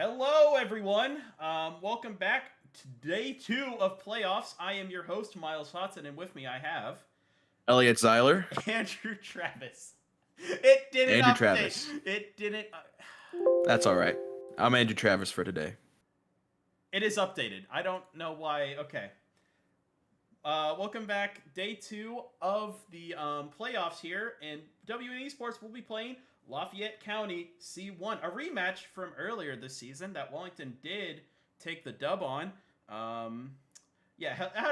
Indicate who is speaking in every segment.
Speaker 1: Hello, everyone. Welcome back to day 2 of playoffs. I am your host, Miles Hodson, and with me I have
Speaker 2: Elliot Zeiler.
Speaker 1: Andrew Travis. It didn't
Speaker 2: Andrew
Speaker 1: update.
Speaker 2: Travis.
Speaker 1: It didn't.
Speaker 2: That's all right. I'm Andrew Travis for today.
Speaker 1: It is updated. I don't know why. Okay. Welcome back. Day 2 of the playoffs here, and WN Esports will be playing Lafayette County C1, a rematch from earlier this season that Wellington did take the dub on. How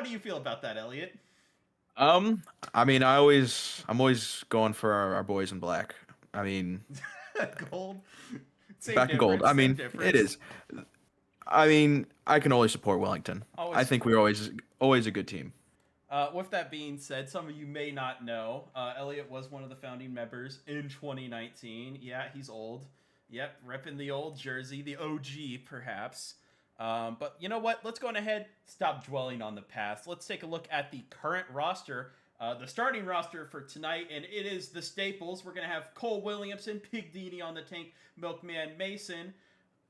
Speaker 1: do you feel about that, Elliot?
Speaker 2: I mean, I'm always going for our boys in black. I mean,
Speaker 1: Gold, same
Speaker 2: back in gold.
Speaker 1: difference.
Speaker 2: I
Speaker 1: Same
Speaker 2: mean,
Speaker 1: difference.
Speaker 2: it is. I mean, I can always support Wellington.
Speaker 1: Always
Speaker 2: I think we're always a good team.
Speaker 1: With that being said, some of you may not know, Elliot was one of the founding members in 2019. Yeah, he's old. Yep, repping the old jersey, the OG, perhaps. But you know what? Let's go on ahead, stop dwelling on the past. Let's take a look at the current roster, the starting roster for tonight, and it is the staples. We're going to have Cole Williamson, Pig Dini on the tank, Milkman Mason,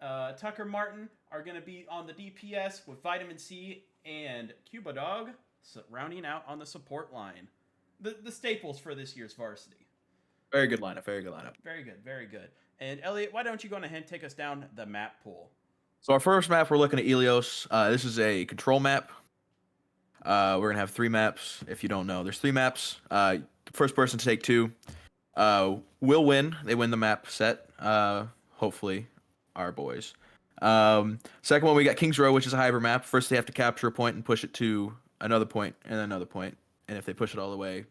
Speaker 1: Tucker Martin are going to be on the DPS with Vitamin C and Cuba Dog. So rounding out on the support line. The staples for this year's varsity.
Speaker 2: Very good lineup. Very good lineup.
Speaker 1: Very good. Very good. And Elliot, why don't you go on ahead and take us down the map pool?
Speaker 2: So our first map, we're looking at Elios. This is a control map. We're going to have 3 maps. If you don't know, there's 3 maps. The first person to take 2 will win. They win the map set. Hopefully, our boys. Second one, we got Kings Row, which is a hyper map. First, they have to capture a point and push it to another point and another point, and if they push it all the way,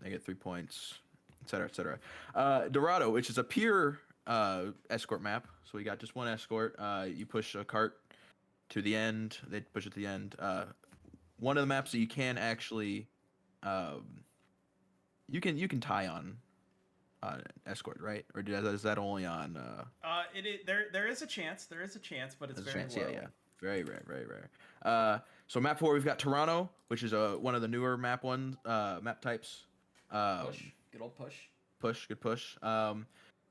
Speaker 2: they get 3 points, etc., etc. Dorado, which is a pure escort map, so we got just one escort. You push a cart to the end, they push it to the end. One of the maps that you can actually, you can tie on escort, right? Or is that only on?
Speaker 1: It is, there is a chance, but it's very low.
Speaker 2: Yeah. Very rare, very rare. So map 4, we've got Toronto, which is one of the newer map types.
Speaker 1: Push, good old push.
Speaker 2: Good push.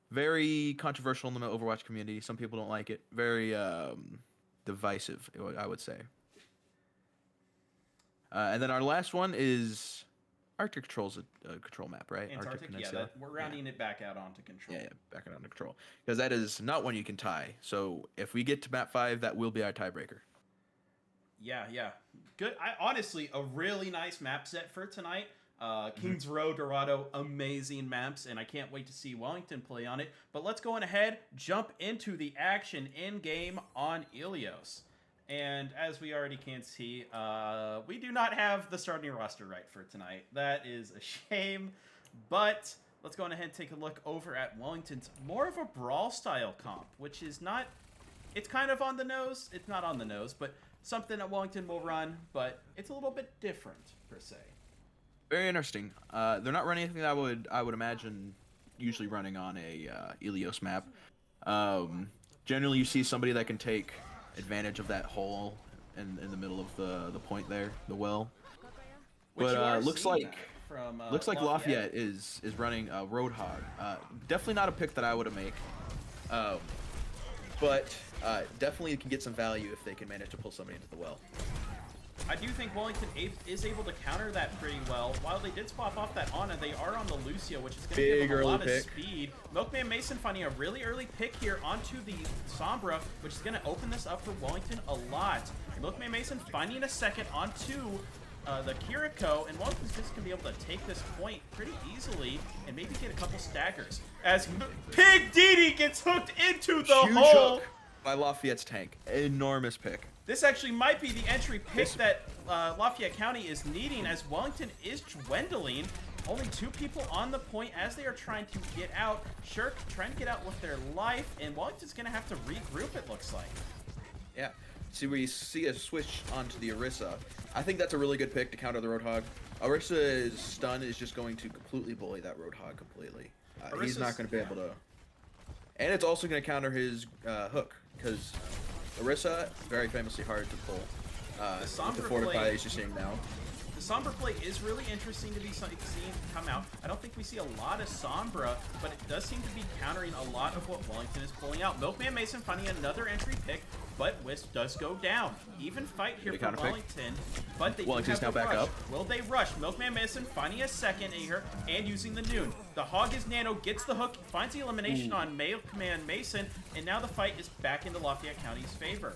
Speaker 2: Very controversial in the Overwatch community. Some people don't like it. Very divisive, I would say. And then our last one is Arctic Control's a control map, right?
Speaker 1: Antarctic, we're rounding it back out onto control.
Speaker 2: Yeah, back out onto control. Because that is not one you can tie. So if we get to map 5, that will be our tiebreaker.
Speaker 1: Yeah. Good. Honestly, a really nice map set for tonight. Kings Row, Dorado, amazing maps, and I can't wait to see Wellington play on it. But let's go on ahead, jump into the action in-game on Elios. And as we already can see, we do not have the starting roster right for tonight. That is a shame. But let's go on ahead and take a look over at Wellington's more of a brawl-style comp, which is not... It's kind of on the nose. It's not on the nose, but something that Wellington will run, but it's a little bit different, per se.
Speaker 2: Very interesting. They're not running anything that I would imagine usually running on a Elios map. Generally, you see somebody that can take advantage of that hole in the middle of the point there, the well. But looks like Lafayette is running a Roadhog. Definitely not a pick that I would have made. But definitely can get some value if they can manage to pull somebody into the well.
Speaker 1: I do think Wellington is able to counter that pretty well. While they did swap off that Ana, they are on the Lucio, which is going to give them a lot of speed. Milkman Mason finding a really early pick here onto the Sombra, which is going to open this up for Wellington a lot. Milkman Mason finding a second onto the Kiriko, and Wellington's just going to be able to take this point pretty easily and maybe get a couple staggers. As Pig Dini gets hooked into the
Speaker 2: Huge
Speaker 1: hole!
Speaker 2: Hook by Lafayette's tank. Enormous pick.
Speaker 1: This actually might be the entry pick that Lafayette County is needing, as Wellington is dwindling. Only 2 people on the point as they are trying to get out. Shirk trying to get out with their life, and Wellington's going to have to regroup, it looks like.
Speaker 2: Yeah. See, we see a switch onto the Orisa. I think that's a really good pick to counter the Roadhog. Orisa's stun is just going to completely bully that Roadhog completely. He's not going to be able to... And it's also going to counter his hook, because Orisa, very famously hard to pull. With the fortify that you're seeing now.
Speaker 1: The Sombra play is really interesting to be seeing come out. I don't think we see a lot of Sombra, but it does seem to be countering a lot of what Wellington is pulling out. Milkman Mason finding another entry pick, but Wisp does go down. Even fight here for Wellington, but they do have
Speaker 2: now
Speaker 1: the
Speaker 2: back
Speaker 1: rush.
Speaker 2: up.
Speaker 1: Will they rush? Milkman Mason finding a second here and using the noon. The Hog is nano, gets the hook, finds the elimination on Milkman Mason, and now the fight is back into Lafayette County's favor.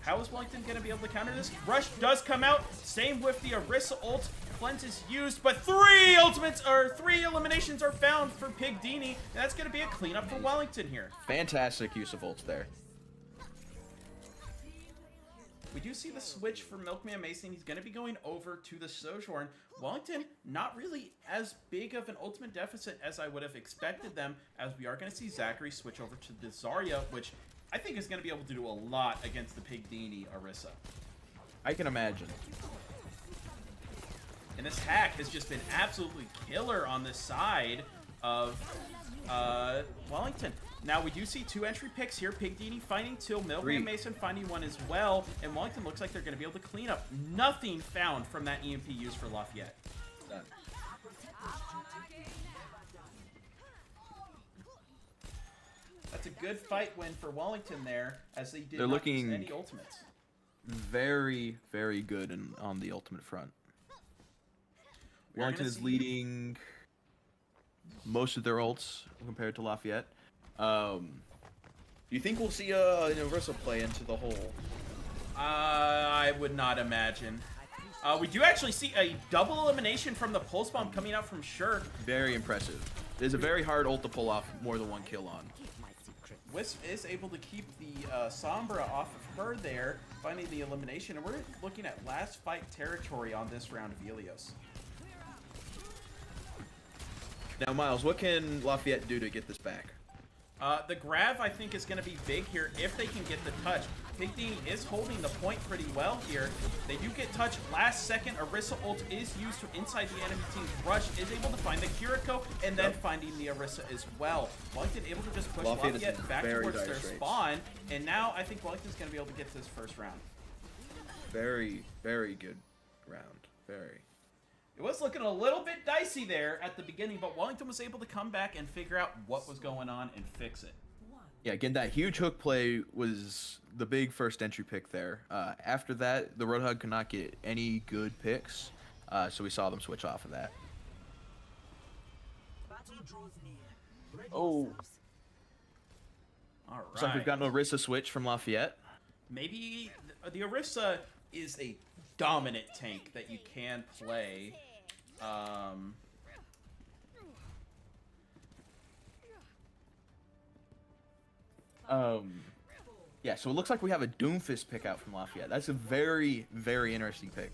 Speaker 1: How is Wellington going to be able to counter this? Rush does come out. Same with the Orisa ult. Cleanse is used, but three eliminations are found for Pig Dini, and that's going to be a cleanup for Wellington here.
Speaker 2: Fantastic use of ults there.
Speaker 1: We do see the switch for Milkman Mason. He's going to be going over to the Sojourn. Wellington, not really as big of an ultimate deficit as I would have expected them, as we are going to see Zachary switch over to the Zarya, which I think is going to be able to do a lot against the Pig Dini Orisa.
Speaker 2: I can imagine.
Speaker 1: And this hack has just been absolutely killer on this side of Wellington. Now, we do see 2 entry picks here. Pig Dini finding 2, Milkman Mason finding 1 as well, and Wellington looks like they're going to be able to clean up. Nothing found from that EMP used for Lafayette.
Speaker 2: Done.
Speaker 1: That's a good fight win for Wellington there, as they did
Speaker 2: They're
Speaker 1: not
Speaker 2: looking
Speaker 1: use any ultimates.
Speaker 2: Very, very good on the ultimate front. Wellington is leading most of their ults compared to Lafayette. Do you think we'll see a Universal play into the hole?
Speaker 1: I would not imagine. We do actually see a double elimination from the Pulse Bomb coming out from Shirk.
Speaker 2: Very impressive. It is a very hard ult to pull off more than 1 kill on.
Speaker 1: Wisp is able to keep the Sombra off of her there, finding the elimination, and we're looking at last fight territory on this round of Helios.
Speaker 2: Now, Miles, what can Lafayette do to get this back?
Speaker 1: The grab, I think, is going to be big here if they can get the touch. Pig Dini is holding the point pretty well here. They do get touch last second. Orisa ult is used to inside the enemy team's rush, is able to find the Kiriko, and then finding the Orisa as well. Wellington able to just push Lafayette back towards their spawn, and now I think Wellington's going to be able to get to this first round.
Speaker 2: Very, very good round. Very.
Speaker 1: It was looking a little bit dicey there at the beginning, but Wellington was able to come back and figure out what was going on and fix it.
Speaker 2: Yeah, again, that huge hook play was the big first entry pick there. After that, the Roadhog could not get any good picks, so we saw them switch off of that. Oh.
Speaker 1: All right.
Speaker 2: Looks like we've got an Orisa switch from Lafayette.
Speaker 1: Maybe the Orisa is a dominant tank that you can play.
Speaker 2: Yeah, so it looks like we have a Doomfist pick out from Lafayette. That's a very, very interesting pick.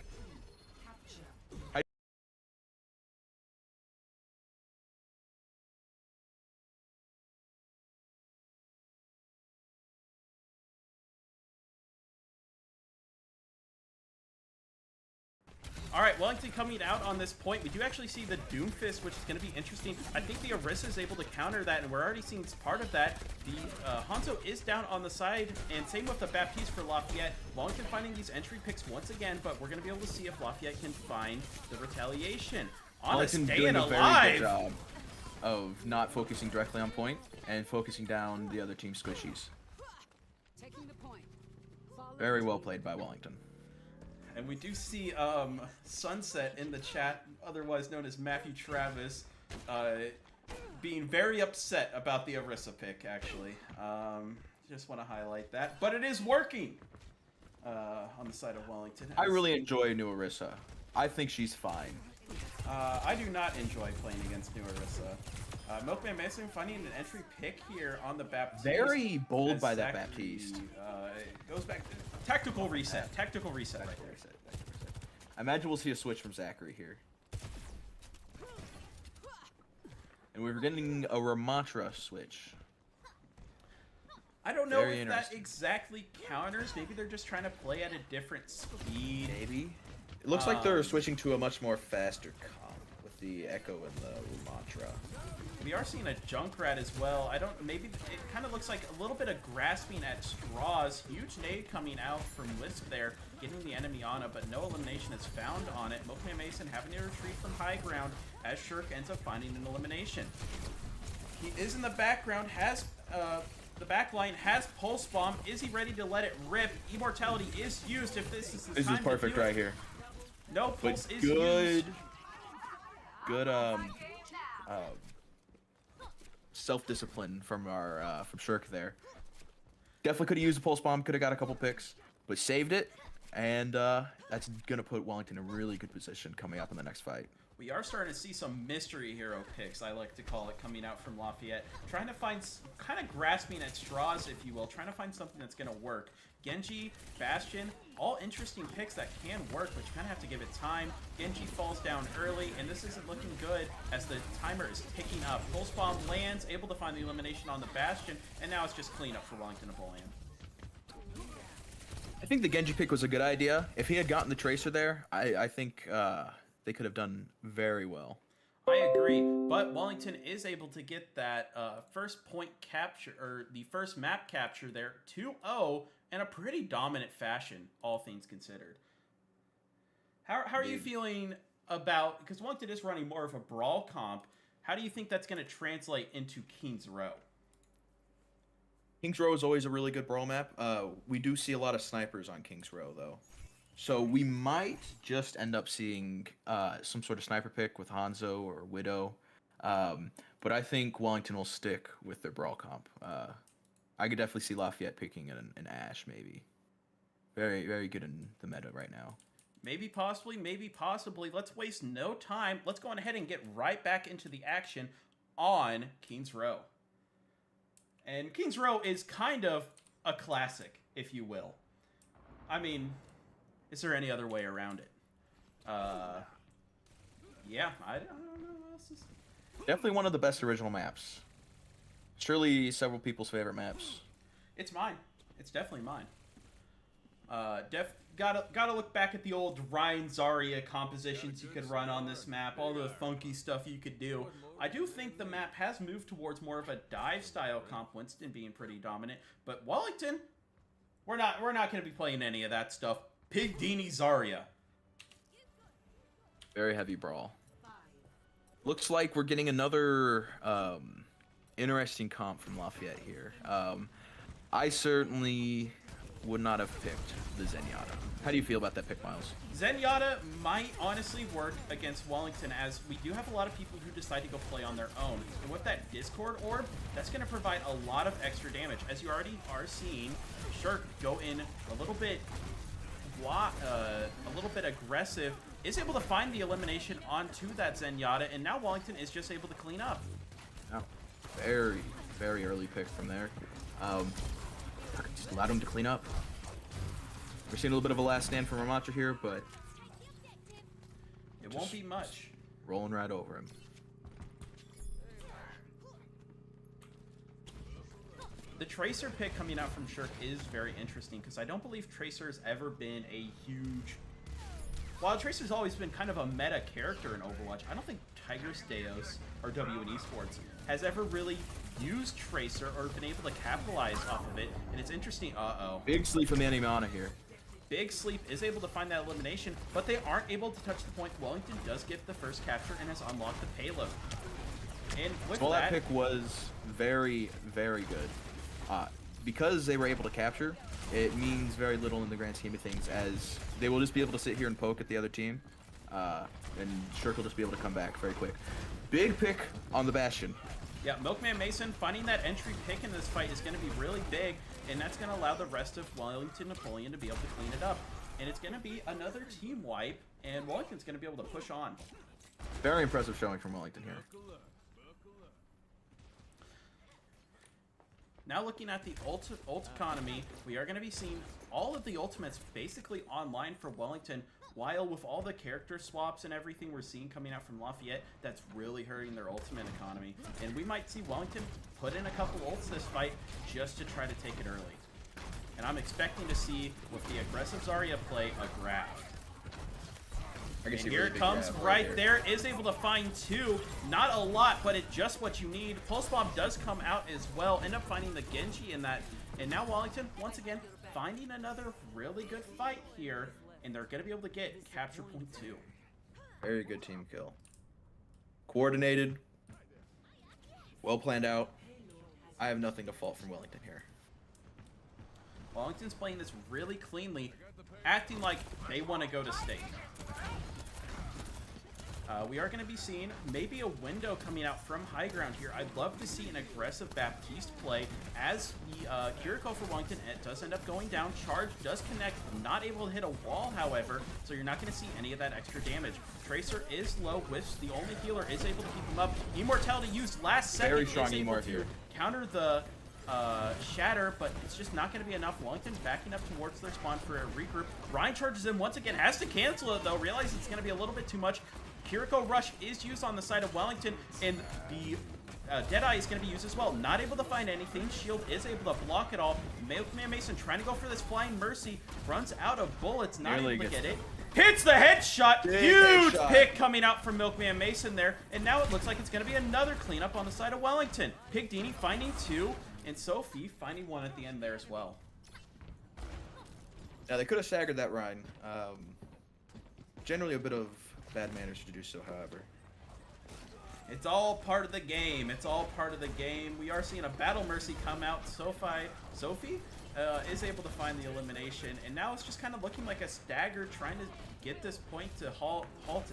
Speaker 1: All right, Wellington coming out on this point. We do actually see the Doomfist, which is going to be interesting. I think the Orisa is able to counter that, and we're already seeing part of that. The Hanzo is down on the side, and same with the Baptiste for Lafayette. Wellington finding these entry picks once again, but we're going to be able to see if Lafayette can find the retaliation.
Speaker 2: Wellington doing a very good job of not focusing directly on point and focusing down the other team's squishies. Very well played by Wellington.
Speaker 1: And we do see Sunset in the chat, otherwise known as Matthew Travis, being very upset about the Orisa pick, actually. Just want to highlight that. But it is working on the side of Wellington.
Speaker 2: I really enjoy new Orisa. I think she's fine.
Speaker 1: I do not enjoy playing against new Orisa. Milkman Mason finding an entry pick here on the Baptiste.
Speaker 2: Very bold by that Baptiste.
Speaker 1: Goes back to tactical reset. Tactical reset right there.
Speaker 2: I imagine we'll see a switch from Zachary here. And we're getting a Ramatra switch.
Speaker 1: I don't know if that exactly counters. Maybe they're just trying to play at a different speed.
Speaker 2: Maybe. It looks like they're switching to a much more faster comp with the Echo and the Mantra.
Speaker 1: We are seeing a Junkrat as well. I don't, maybe it kind of looks like a little bit of grasping at straws. Huge nade coming out from Wisp there, getting the enemy on it, but no elimination is found on it. Milkman Mason having to retreat from high ground as Shirk ends up finding an elimination. He is in the background, has the backline, has Pulse Bomb. Is he ready to let it rip? Immortality is used if this is the time.
Speaker 2: This is perfect right here.
Speaker 1: No, Pulse
Speaker 2: but
Speaker 1: is used.
Speaker 2: Good self-discipline from our from Shirk there. Definitely could have used a Pulse Bomb, could have got a couple picks, but saved it, and that's gonna put Wellington in a really good position coming up in the next fight.
Speaker 1: We are starting to see some mystery hero picks, I like to call it, coming out from Lafayette. Trying to find, kind of grasping at straws, if you will, trying to find something that's going to work. Genji, Bastion, all interesting picks that can work, but you kind of have to give it time. Genji falls down early, and this isn't looking good as the timer is ticking up. Pulse Bomb lands, able to find the elimination on the Bastion, and now it's just cleanup for Wellington Napoleon.
Speaker 2: I think the Genji pick was a good idea. If he had gotten the Tracer there, I think they could have done very well.
Speaker 1: I agree, but Wellington is able to get that first point capture, or the first map capture there, 2-0, in a pretty dominant fashion, all things considered. How are you feeling about, because Wellington is running more of a brawl comp, how do you think that's going to translate into King's Row?
Speaker 2: King's Row is always a really good brawl map. We do see a lot of snipers on King's Row, though. So we might just end up seeing some sort of sniper pick with Hanzo or Widow. But I think Wellington will stick with their brawl comp. I could definitely see Lafayette picking an Ashe, maybe. Very, very good in the meta right now.
Speaker 1: Maybe possibly, maybe possibly. Let's waste no time. Let's go on ahead and get right back into the action on King's Row. And King's Row is kind of a classic, if you will. I mean, is there any other way around it? Yeah, I don't know what else is...
Speaker 2: Definitely one of the best original maps. Surely several people's favorite maps.
Speaker 1: It's mine. It's definitely mine. Gotta look back at the old Ryan Zarya compositions you could run on this map, all the funky stuff you could do. I do think the map has moved towards more of a dive style comp, Winston being pretty dominant, but Wellington, we're not going to be playing any of that stuff. Pig Dini Zarya.
Speaker 2: Very heavy brawl. Looks like we're getting another interesting comp from Lafayette here. I certainly would not have picked the Zenyatta. How do you feel about that pick, Miles?
Speaker 1: Zenyatta might honestly work against Wellington, as we do have a lot of people who decide to go play on their own. And with that Discord orb, that's going to provide a lot of extra damage. As you already are seeing, Shirk go in a little bit aggressive, is able to find the elimination onto that Zenyatta, and now Wellington is just able to clean up.
Speaker 2: Oh, very, very early pick from there. Just allowed him to clean up. We're seeing a little bit of a last stand from Ramatra here, but
Speaker 1: it won't be much.
Speaker 2: Rolling right over him.
Speaker 1: The Tracer pick coming out from Shirk is very interesting, because I don't believe Tracer has ever been a huge... While Tracer's always been kind of a meta character in Overwatch, I don't think Tigers Deos, or WN Esports, has ever really used Tracer or been able to capitalize off of it, and it's interesting.
Speaker 2: Big sleep from Animana here.
Speaker 1: Big Sleep is able to find that elimination, but they aren't able to touch the point. Wellington does get the first capture and has unlocked the payload. And with
Speaker 2: that pick was very, very good. Because they were able to capture, it means very little in the grand scheme of things, as they will just be able to sit here and poke at the other team, and Shirk will just be able to come back very quick. Big pick on the Bastion.
Speaker 1: Yeah, Milkman Mason finding that entry pick in this fight is going to be really big, and that's going to allow the rest of Wellington Napoleon to be able to clean it up. And it's going to be another team wipe, and Wellington's going to be able to push on.
Speaker 2: Very impressive showing from Wellington here.
Speaker 1: Now looking at the ult economy, we are going to be seeing all of the ultimates basically online for Wellington, while with all the character swaps and everything we're seeing coming out from Lafayette, that's really hurting their ultimate economy. And we might see Wellington put in a couple ults this fight just to try to take it early. And I'm expecting to see, with the aggressive Zarya play, a grab.
Speaker 2: I can
Speaker 1: And
Speaker 2: see
Speaker 1: here
Speaker 2: really
Speaker 1: it
Speaker 2: big
Speaker 1: comes
Speaker 2: grab
Speaker 1: right there. Is able to find 2. Not a lot, but it's just what you need. Pulse Bomb does come out as well. End up finding the Genji in that. And now Wellington, once again, finding another really good fight here. And they're going to be able to get capture point 2.
Speaker 2: Very good team kill. Coordinated. Well planned out. I have nothing to fault from Wellington here.
Speaker 1: Wellington's playing this really cleanly, acting like they want to go to state. We are going to be seeing maybe a window coming out from high ground here. I'd love to see an aggressive Baptiste play as the Kiriko for Wellington does end up going down. Charge does connect, not able to hit a wall, however, so you're not going to see any of that extra damage. Tracer is low, Wisp, the only healer, is able to keep him up. Immortality used last second.
Speaker 2: Very strong
Speaker 1: is able
Speaker 2: Immort
Speaker 1: to
Speaker 2: here.
Speaker 1: counter the Shatter, but it's just not going to be enough. Wellington backing up towards their spawn for a regroup. Ryan charges in once again, has to cancel it though, realizes it's going to be a little bit too much. Kiriko Rush is used on the side of Wellington, and the Deadeye is going to be used as well. Not able to find anything. Shield is able to block it all. Milkman Mason trying to go for this Flying Mercy. Runs out of bullets, not
Speaker 2: Nearly
Speaker 1: able to
Speaker 2: gets
Speaker 1: get it. Hits the headshot.
Speaker 2: Big
Speaker 1: Huge
Speaker 2: headshot.
Speaker 1: pick coming out from Milkman Mason there. And now it looks like it's going to be another cleanup on the side of Wellington. Pigdini finding 2, and Sophie finding 1 at the end there as well.
Speaker 2: Now they could have staggered that Ryan. Generally a bit of bad manners to do so, however.
Speaker 1: It's all part of the game. It's all part of the game. We are seeing a Battle Mercy come out. Sophie is able to find the elimination, and now it's just kind of looking like a stagger, trying to get this point to halt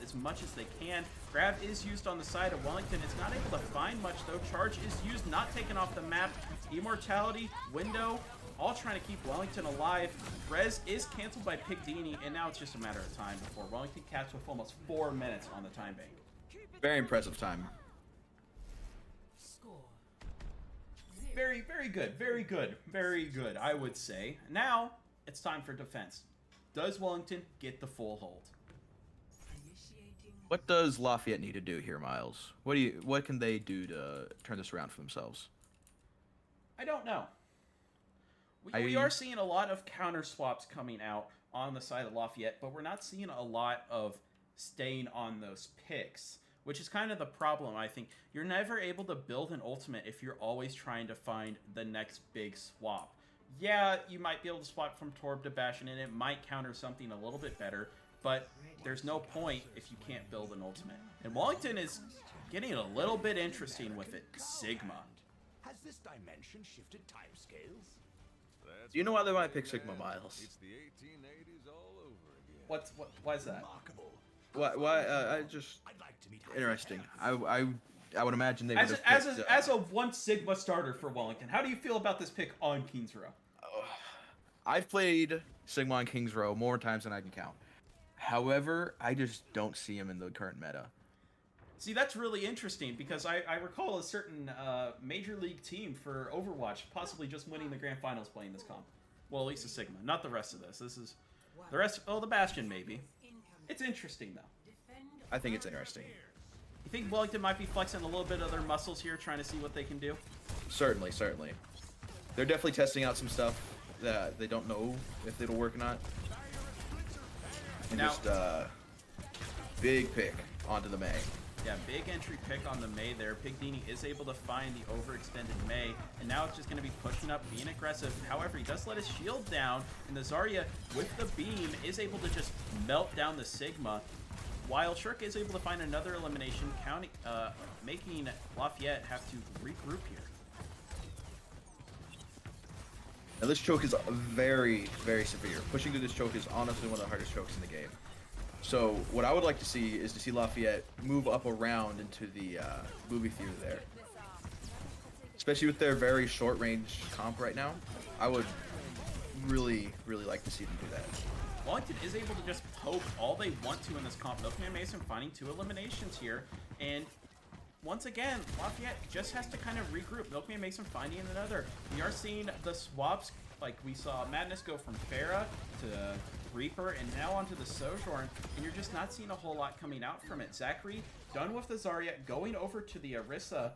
Speaker 1: as much as they can. Grab is used on the side of Wellington. It's not able to find much though. Charge is used, not taken off the map. Immortality, Window, all trying to keep Wellington alive. Rez is canceled by Pigdini, and now it's just a matter of time before Wellington caps with almost 4 minutes on the time bank.
Speaker 2: Very impressive time.
Speaker 1: Very, very good. Very good. Very good, I would say. Now, it's time for defense. Does Wellington get the full hold?
Speaker 2: What does Lafayette need to do here, Miles? What can they do to turn this around for themselves?
Speaker 1: I don't know. We are seeing a lot of counter swaps coming out on the side of Lafayette, but we're not seeing a lot of staying on those picks, which is kind of the problem, I think. You're never able to build an ultimate if you're always trying to find the next big swap. Yeah, you might be able to swap from Torb to Bastion, and it might counter something a little bit better, but there's no point if you can't build an ultimate. And Wellington is getting a little bit interesting with it. Sigma.
Speaker 3: Has this dimension shifted timescales?
Speaker 2: Do you know why they might pick Sigma, Miles?
Speaker 4: It's the 1880s all over again.
Speaker 1: Why is that?
Speaker 3: Remarkable.
Speaker 2: Why? I just
Speaker 3: I'd like to meet
Speaker 2: interesting. I would imagine they would
Speaker 1: As
Speaker 2: have picked,
Speaker 1: as a one Sigma starter for Wellington, how do you feel about this pick on Kings Row?
Speaker 2: I've played Sigma on Kings Row more times than I can count. However, I just don't see him in the current meta.
Speaker 1: See, that's really interesting because I recall a certain major league team for Overwatch possibly just winning the grand finals playing this comp. Well, at least a Sigma, not the rest of this. This is the rest. Oh, the Bastion maybe. It's interesting though.
Speaker 2: I think it's interesting.
Speaker 1: You think Wellington might be flexing a little bit of their muscles here, trying to see what they can do?
Speaker 2: Certainly. They're definitely testing out some stuff that they don't know if it'll work or not. And
Speaker 1: Now-
Speaker 2: just big pick onto the May.
Speaker 1: Yeah, big entry pick on the Mei there. Pigdini is able to find the overextended Mei, and now it's just going to be pushing up, being aggressive. However, he does let his shield down, and the Zarya, with the beam, is able to just melt down the Sigma, while Shirk is able to find another elimination, making Lafayette have to regroup here.
Speaker 2: Now this choke is very, very severe. Pushing through this choke is honestly one of the hardest chokes in the game. So what I would like to see is to see Lafayette move up around into the movie theater there. Especially with their very short range comp right now. I would really, really like to see them do that.
Speaker 1: Wellington is able to just poke all they want to in this comp. Milkman Mason finding 2 eliminations here, and once again, Lafayette just has to kind of regroup. Milkman Mason finding another. We are seeing the swaps, like we saw Madness go from Pharah to Reaper, and now onto the Sojourn, and you're just not seeing a whole lot coming out from it. Zachary, done with the Zarya, going over to the Orisa.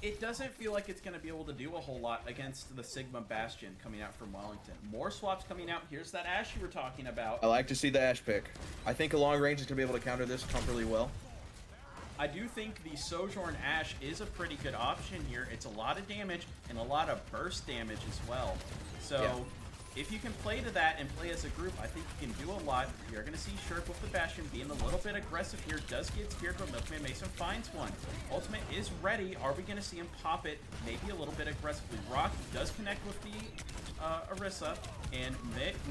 Speaker 1: it doesn't feel like it's going to be able to do a whole lot against the Sigma Bastion coming out from Wellington. More swaps coming out. Here's that Ashe you were talking about.
Speaker 2: I like to see the Ashe pick. I think a long range is going to be able to counter this comfortably well.
Speaker 1: I do think the Sojourn Ashe is a pretty good option here. It's a lot of damage and a lot of burst damage as well. So if you can play to that and play as a group, I think you can do a lot. You're going to see Shirk with the Bastion being a little bit aggressive here. Does get scared, but Milkman Mason finds one. Ultimate is ready. Are we going to see him pop it? Maybe a little bit aggressively. Rock does connect with the Orisa, and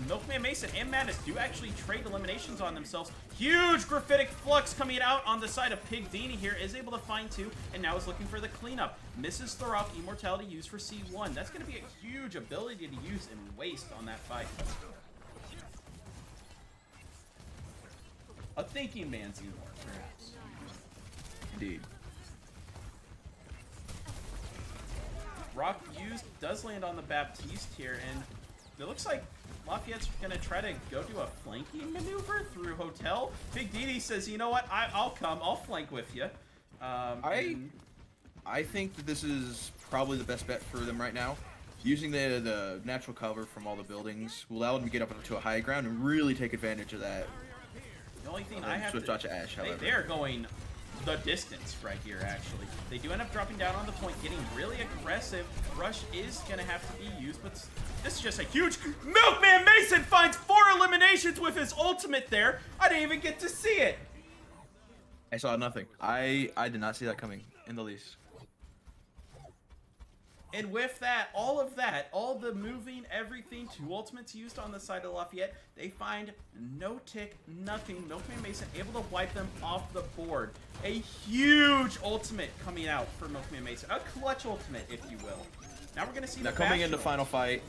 Speaker 1: Milkman Mason and Madness do actually trade eliminations on themselves. Huge Graphitic Flux coming out on the side of Pig Dini here, is able to find two, and now is looking for the cleanup. Misses the Rock, Immortality used for C1. That's going to be a huge ability to use and waste on that fight. A thinking man's Immort, perhaps.
Speaker 2: Indeed.
Speaker 1: Rock used, does land on the Baptiste here, and it looks like Lafayette's gonna try to go do a flanking maneuver through Hotel. Big Didi says, you know what, I'll come, I'll flank with you.
Speaker 2: I think that this is probably the best bet for them right now. Using the natural cover from all the buildings will allow them to get up to a high ground and really take advantage of that.
Speaker 1: The only thing I have
Speaker 2: Swift dodge to Ashe, however.
Speaker 1: they're going the distance right here, actually. They do end up dropping down on the point, getting really aggressive. Rush is going to have to be used, but this is just a huge... Milkman Mason finds 4 eliminations with his ultimate there. I didn't even get to see it.
Speaker 2: I saw nothing. I did not see that coming in the least.
Speaker 1: And with that, all the moving, everything, 2 ultimates used on the side of Lafayette, they find no tick, nothing. Milkman Mason able to wipe them off the board. A huge ultimate coming out for Milkman Mason. A clutch ultimate, if you will. Now we're going to see
Speaker 2: now
Speaker 1: the
Speaker 2: coming into
Speaker 1: Bastion.
Speaker 2: final fight,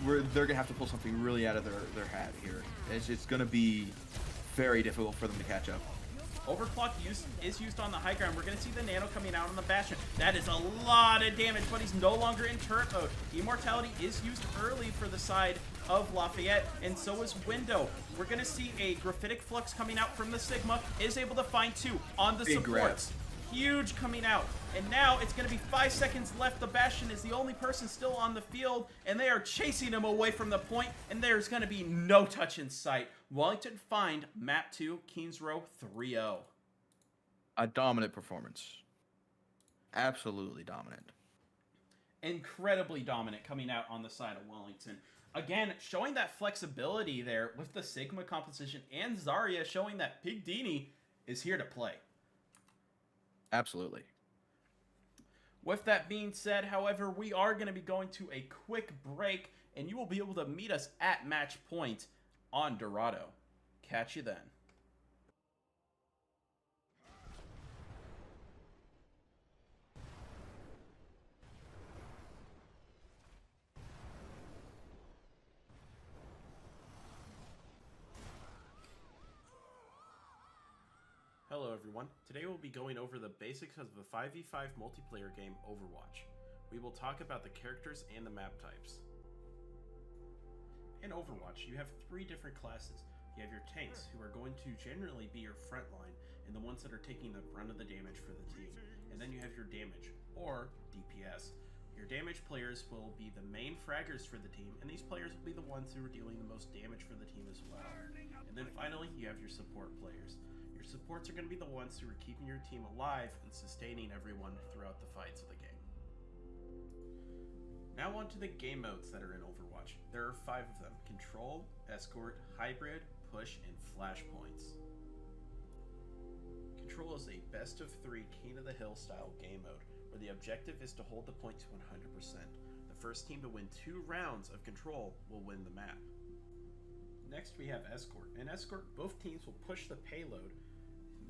Speaker 2: they're going to have to pull something really out of their hat here. It's going to be very difficult for them to catch up.
Speaker 1: Overclock is used on the high ground. We're going to see the Nano coming out on the Bastion. That is a lot of damage, but he's no longer in turret mode. Immortality is used early for the side of Lafayette, and so is Window. We're going to see a Graphitic Flux coming out from the Sigma. Is able to find 2 on the
Speaker 2: Big
Speaker 1: supports. Huge coming out. And now it's going to be 5 seconds left. The Bastion is the only person still on the field, and they are chasing him away from the point, and there's going to be no touch in sight. Wellington find map 2, Kings Row 3-0.
Speaker 2: A dominant performance. Absolutely dominant.
Speaker 1: Incredibly dominant coming out on the side of Wellington. Again, showing that flexibility there with the Sigma composition, and Zarya showing that Pig Dini is here to play.
Speaker 2: Absolutely.
Speaker 1: With that being said, however, we are going to be going to a quick break, and you will be able to meet us at match point on Dorado. Catch you then. Hello everyone, today we'll be going over the basics of the 5v5 multiplayer game Overwatch. We will talk about the characters and the map types. In Overwatch, you have 3 different classes. You have your tanks, who are going to generally be your front line, and the ones that are taking the brunt of the damage for the team. And then you have your damage, or DPS. Your damage players will be the main fraggers for the team, and these players will be the ones who are dealing the most damage for the team as well. And then finally, you have your support players. Your supports are going to be the ones who are keeping your team alive and sustaining everyone throughout the fights of the game. Now on to the game modes that are in Overwatch. There are 5 of them: Control, Escort, Hybrid, Push, and Flashpoints. Control is a best of 3 King of the Hill style game mode, where the objective is to hold the point to 100%. The first team to win 2 rounds of Control will win the map. Next we have Escort. In Escort, both teams will push the payload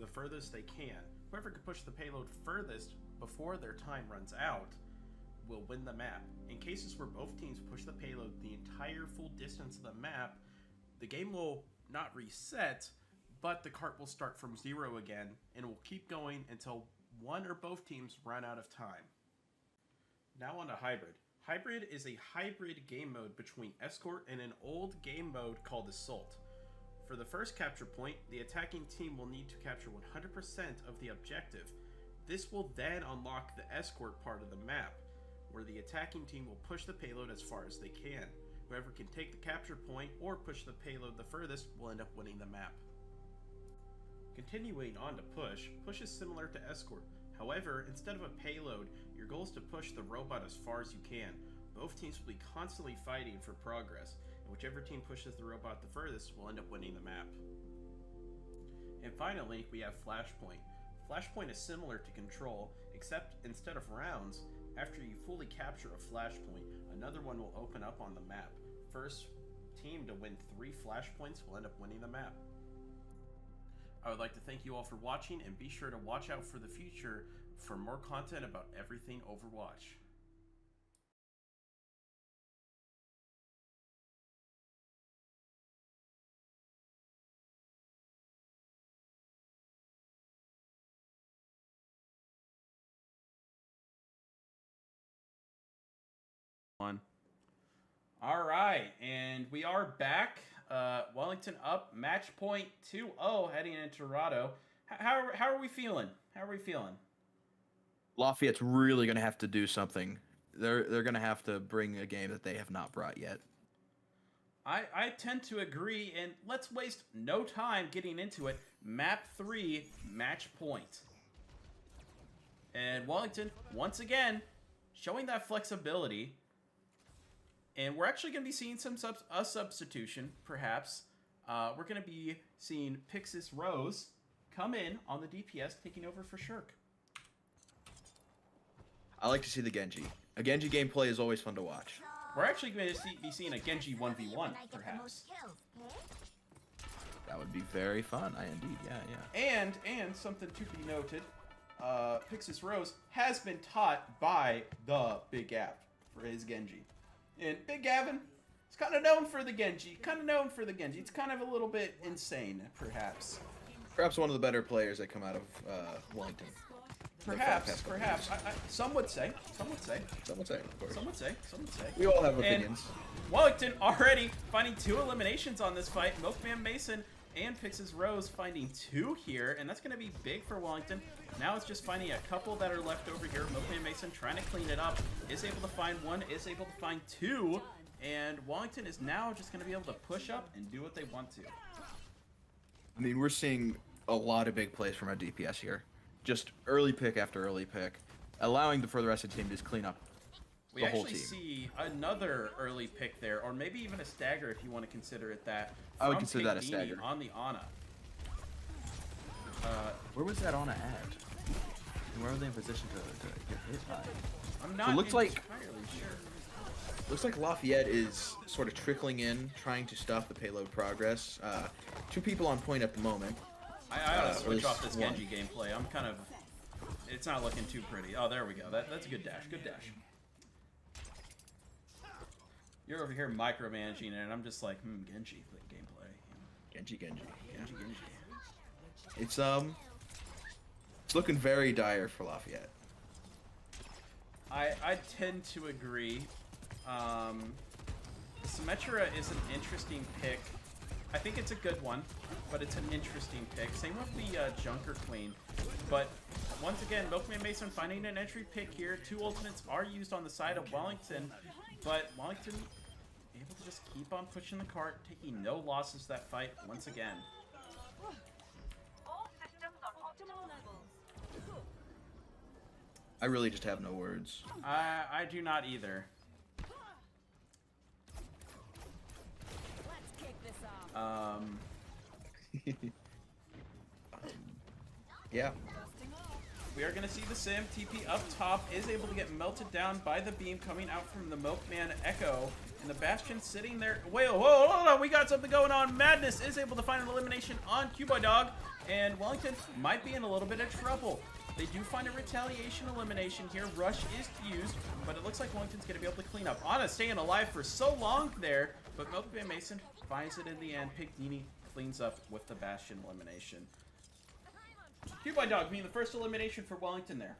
Speaker 1: the furthest they can. Whoever can push the payload furthest before their time runs out will win the map. In cases where both teams push the payload the entire full distance of the map, the game will not reset, but the cart will start from 0 again, and will keep going until one or both teams run out of time. Now on to Hybrid. Hybrid is a hybrid game mode between Escort and an old game mode called Assault. For the first capture point, the attacking team will need to capture 100% of the objective. This will then unlock the escort part of the map, where the attacking team will push the payload as far as they can. Whoever can take the capture point or push the payload the furthest will end up winning the map. Continuing on to push is similar to escort. However, instead of a payload, your goal is to push the robot as far as you can. Both teams will be constantly fighting for progress, and whichever team pushes the robot the furthest will end up winning the map. And finally, we have Flashpoint. Flashpoint is similar to Control, except instead of rounds, after you fully capture a flashpoint, another one will open up on the map. First team to win 3 flashpoints will end up winning the map. I would like to thank you all for watching, and be sure to watch out for the future for more content about everything Overwatch. All right, and we are back. Wellington up, match point 2-0 heading into Toronto. How are we feeling? How are we feeling?
Speaker 2: Lafayette's really going to have to do something. They're going to have to bring a game that they have not brought yet.
Speaker 1: I tend to agree, and let's waste no time getting into it. Map 3, match point. And Wellington, once again, showing that flexibility. And we're actually going to be seeing a substitution, perhaps. We're going to be seeing Pixis Rose come in on the DPS, taking over for Shirk.
Speaker 2: I like to see the Genji. A Genji gameplay is always fun to watch.
Speaker 1: We're actually going to be seeing a Genji 1v1, perhaps.
Speaker 2: That would be very fun. Indeed, yeah.
Speaker 1: And something to be noted, Pixis Rose has been taught by the Big App for his Genji. And Big Gavin is kind of known for the Genji. It's kind of a little bit insane, perhaps.
Speaker 2: Perhaps one of the better players that come out of Wellington.
Speaker 1: Perhaps. Some would say, of course. Some would say.
Speaker 2: We all have opinions.
Speaker 1: And Wellington already finding 2 eliminations on this fight. Milkman Mason and Pixis Rose finding 2 here, and that's going to be big for Wellington. Now it's just finding a couple that are left over here. Milkman Mason trying to clean it up. Is able to find 1, is able to find 2, and Wellington is now just going to be able to push up and do what they want to.
Speaker 2: I mean, we're seeing a lot of big plays from our DPS here. Just early pick after early pick, allowing the rest of the team to just clean up
Speaker 1: we
Speaker 2: the whole team.
Speaker 1: We actually see another early pick there, or maybe even a stagger if you want to consider it that.
Speaker 2: I would consider that a stagger.
Speaker 1: On the Ana.
Speaker 2: Where was that Ana at? And where were they in position to get hit by?
Speaker 1: I'm not
Speaker 2: so it looks
Speaker 1: entirely
Speaker 2: like,
Speaker 1: sure.
Speaker 2: Looks like Lafayette is sort of trickling in, trying to stop the payload progress. 2 people on point at the moment.
Speaker 1: I ought to switch off this Genji gameplay. I'm kind of... It's not looking too pretty. Oh, there we go. That's a good dash. Good dash. You're over here micromanaging it, and I'm just like, Genji gameplay.
Speaker 2: Genji.
Speaker 1: Genji.
Speaker 2: It's looking very dire for Lafayette.
Speaker 1: I tend to agree. Symmetra is an interesting pick. I think it's a good one, but it's an interesting pick. Same with the Junker Queen. But once again, Milkman Mason finding an entry pick here. 2 ultimates are used on the side of Wellington, but Wellington able to just keep on pushing the cart, taking no losses that fight once again.
Speaker 2: I really just have no words.
Speaker 1: I do not either.
Speaker 2: Yeah.
Speaker 1: We are going to see the Sim. TP up top is able to get melted down by the beam coming out from the Milkman Echo. And the Bastion sitting there. Wait, whoa, hold on. We got something going on. Madness is able to find an elimination on Cuboy Dog. And Wellington might be in a little bit of trouble. They do find a retaliation elimination here. Rush is used, but it looks like Wellington's going to be able to clean up. Ana staying alive for so long there, but Milkman Mason finds it in the end. Pigdini cleans up with the Bastion elimination. Cuboy Dog being the first elimination for Wellington there.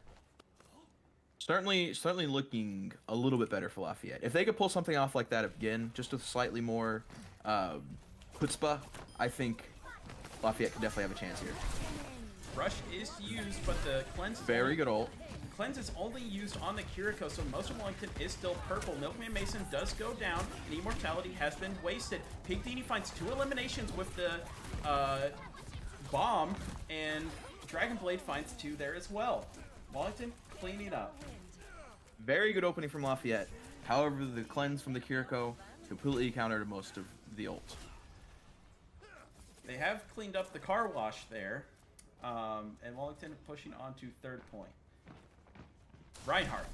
Speaker 2: Certainly looking a little bit better for Lafayette. If they could pull something off like that again, just with slightly more chutzpah, I think Lafayette could definitely have a chance here.
Speaker 1: Rush is used, but the cleanse
Speaker 2: Very good ult.
Speaker 1: Cleanse is only used on the Kiriko, so most of Wellington is still purple. Milkman Mason does go down, and Immortality has been wasted. Pigdini finds 2 eliminations with the bomb, and Dragonblade finds 2 there as well. Wellington cleaning up.
Speaker 2: Very good opening from Lafayette. However, the cleanse from the Kiriko completely countered most of the ult.
Speaker 1: They have cleaned up the car wash there, and Wellington pushing on to 3rd point. Reinhardt.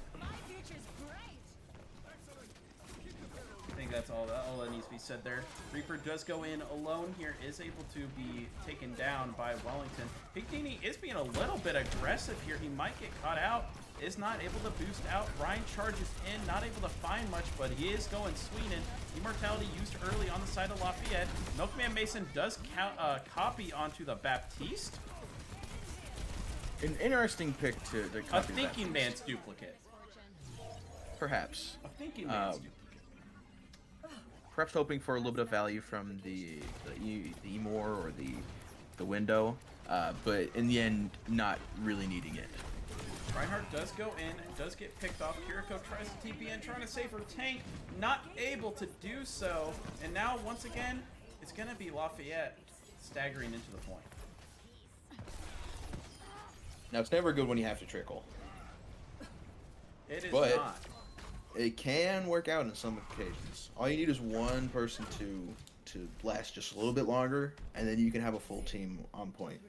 Speaker 1: I think that's all that needs to be said there. Reaper does go in alone here, is able to be taken down by Wellington. Pigdini is being a little bit aggressive here. He might get caught out, is not able to boost out. Ryan charges in, not able to find much, but he is going Sweden. Immortality used early on the side of Lafayette. Milkman Mason does copy onto the Baptiste.
Speaker 2: An interesting pick to
Speaker 1: A
Speaker 2: copy
Speaker 1: thinking
Speaker 2: Baptiste.
Speaker 1: man's duplicate.
Speaker 2: Perhaps.
Speaker 1: A thinking man's duplicate.
Speaker 2: Perhaps hoping for a little bit of value from the Emor or the window, but in the end, not really needing it.
Speaker 1: Reinhardt does go in, does get picked off. Kiriko tries to TP in, trying to save her tank, not able to do so. And now, once again, it's going to be Lafayette staggering into the point.
Speaker 2: Now, it's never good when you have to trickle.
Speaker 1: It is
Speaker 2: But-
Speaker 1: not.
Speaker 2: It can work out in some occasions. All you need is one person to last just a little bit longer, and then you can have a full team on point.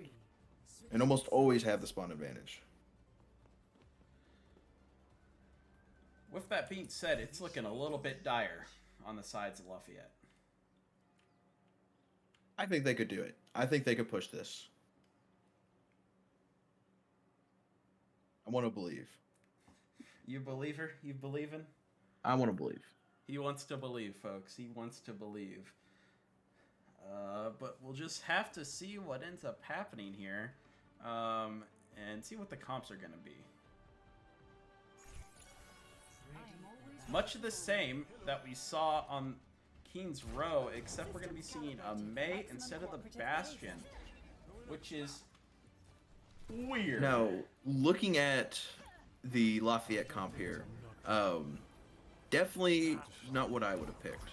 Speaker 2: And almost always have the spawn advantage.
Speaker 1: With that being said, it's looking a little bit dire on the sides of Lafayette.
Speaker 2: I think they could do it. I think they could push this. I want to believe.
Speaker 1: You believer? You believing?
Speaker 2: I want to believe.
Speaker 1: He wants to believe, folks. He wants to believe. But we'll just have to see what ends up happening here, and see what the comps are going to be. Much of the same that we saw on King's Row, except we're going to be seeing a Mei instead of the Bastion, which is weird.
Speaker 2: Now, looking at the Lafayette comp here, definitely not what I would have picked.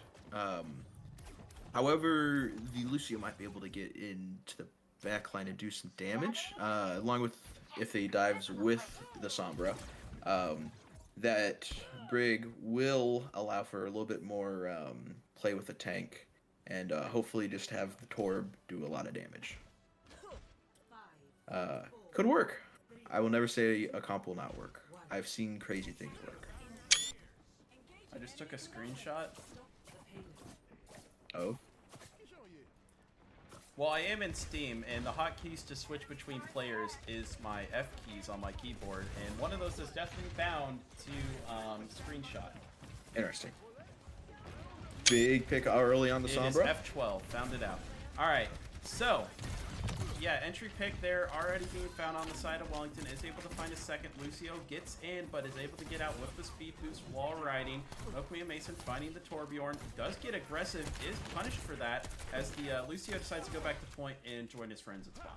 Speaker 2: However, the Lucio might be able to get into the backline and do some damage, along with if he dives with the Sombra. That Brig will allow for a little bit more play with the tank, and hopefully just have the Torb do a lot of damage. Could work. I will never say a comp will not work. I've seen crazy things work.
Speaker 1: I just took a screenshot.
Speaker 2: Oh?
Speaker 1: Well, I am in Steam, and the hotkeys to switch between players is my F keys on my keyboard, and one of those is definitely bound to screenshot.
Speaker 2: Interesting. Big pick early on the
Speaker 1: It is
Speaker 2: Sombra.
Speaker 1: F12, found it out. Alright, so, yeah, entry pick there already being found on the side of Wellington, is able to find a second. Lucio gets in, but is able to get out with the speed boost while riding. Milkman Mason finding the Torbjorn, does get aggressive, is punished for that, as the Lucio decides to go back to point and join his friends at spawn.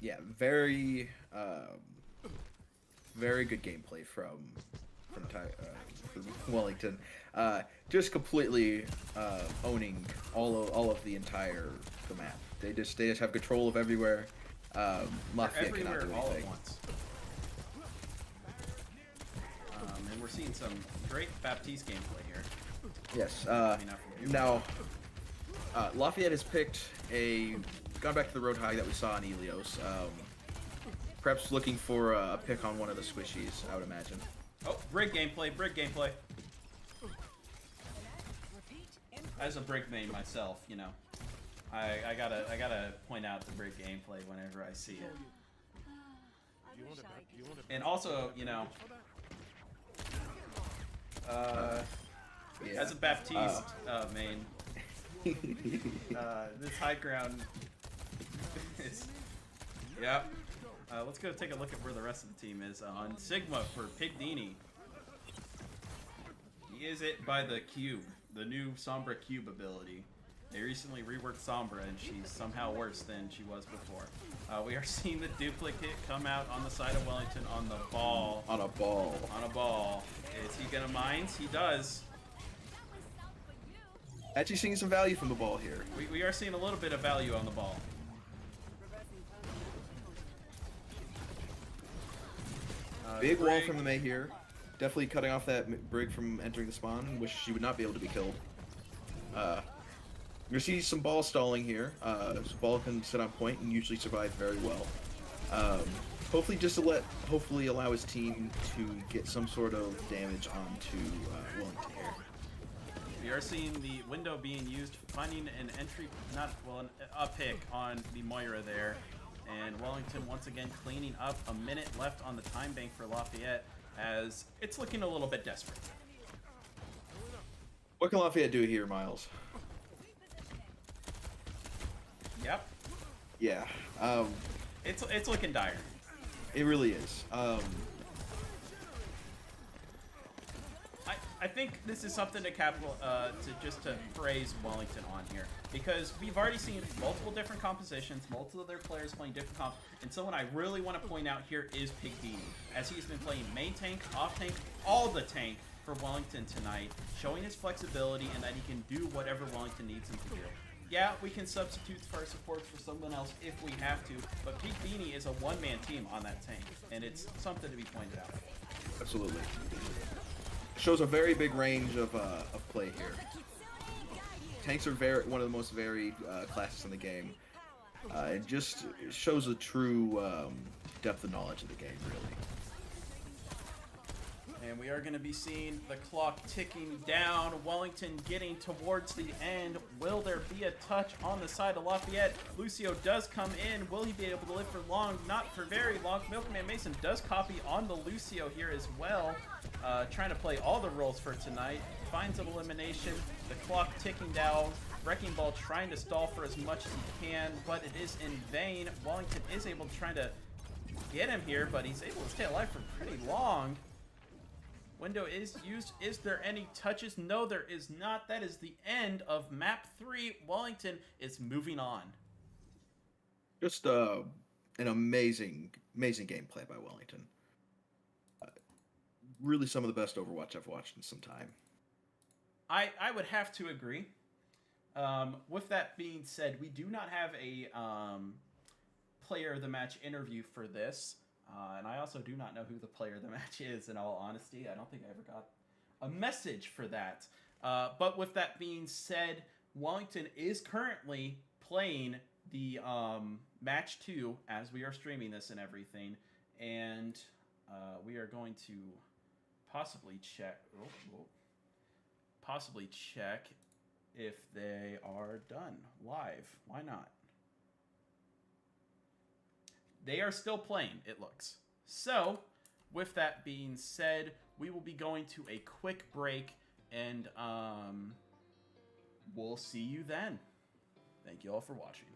Speaker 2: Yeah, very good gameplay from Wellington. Just completely owning all of the entire map. They just have control of everywhere. Lafayette cannot
Speaker 1: Everywhere
Speaker 2: do
Speaker 1: all at
Speaker 2: anything.
Speaker 1: once. And we're seeing some great Baptiste gameplay here.
Speaker 2: Yes.
Speaker 1: Maybe not from you.
Speaker 2: Now, Lafayette has gone back to the road high that we saw in Elios. Perhaps looking for a pick on one of the squishies, I would imagine.
Speaker 1: Oh, Brig gameplay, Brig gameplay. As a Brig main myself, you know, I gotta point out the Brig gameplay whenever I see it. And also, you know,
Speaker 2: Yeah.
Speaker 1: as a Baptiste main, this high ground is, yep. Let's go take a look at where the rest of the team is. On Sigma for Pigdini. He is it by the cube, the new Sombra cube ability. They recently reworked Sombra, and she's somehow worse than she was before. We are seeing the duplicate come out on the side of Wellington on the ball.
Speaker 2: On a ball.
Speaker 1: On a ball. Is he gonna mines? He does.
Speaker 2: Actually seeing some value from the ball here.
Speaker 1: We are seeing a little bit of value on the ball.
Speaker 2: Big wall from the Mei here. Definitely cutting off that Brig from entering the spawn. Wish she would not be able to be killed. You're see some ball stalling here. So ball can sit on point and usually survive very well. Hopefully just to hopefully allow his team to get some sort of damage onto Wellington here.
Speaker 1: We are seeing the window being used, finding an entry, a pick on the Moira there. And Wellington once again cleaning up. A minute left on the time bank for Lafayette as it's looking a little bit desperate.
Speaker 2: What can Lafayette do here, Miles?
Speaker 1: Yep.
Speaker 2: Yeah.
Speaker 1: It's looking dire.
Speaker 2: It really is.
Speaker 1: I think this is something to to praise Wellington on here, because we've already seen multiple different compositions, multiple other players playing different comps, and someone I really want to point out here is Pig Beanie, as he's been playing main tank, off tank, all the tank for Wellington tonight, showing his flexibility and that he can do whatever Wellington needs him to do. Yeah, we can substitute for our supports for someone else if we have to, but Pig Beanie is a one-man team on that tank, and it's something to be pointed out.
Speaker 2: Absolutely. Shows a very big range of play here. Tanks are one of the most varied classes in the game. It just shows a true depth of knowledge of the game, really.
Speaker 1: And we are going to be seeing the clock ticking down. Wellington getting towards the end. Will there be a touch on the side of Lafayette? Lucio does come in. Will he be able to live for long? Not for very long. Milkman Mason does copy on the Lucio here as well. Trying to play all the roles for tonight. Finds an elimination. The clock ticking down. Wrecking Ball trying to stall for as much as he can, but it is in vain. Wellington is able to try to get him here, but he's able to stay alive for pretty long. Window is used. Is there any touches? No, there is not. That is the end of map 3. Wellington is moving on.
Speaker 2: Just an amazing gameplay by Wellington. Really some of the best Overwatch I've watched in some time.
Speaker 1: I would have to agree. With that being said, we do not have a player of the match interview for this. And I also do not know who the player of the match is, in all honesty. I don't think I ever got a message for that. But with that being said, Wellington is currently playing the match 2 as we are streaming this and everything. And we are going to possibly check if they are done live. Why not? They are still playing, it looks. So, with that being said, we will be going to a quick break, and we'll see you then. Thank you all for watching.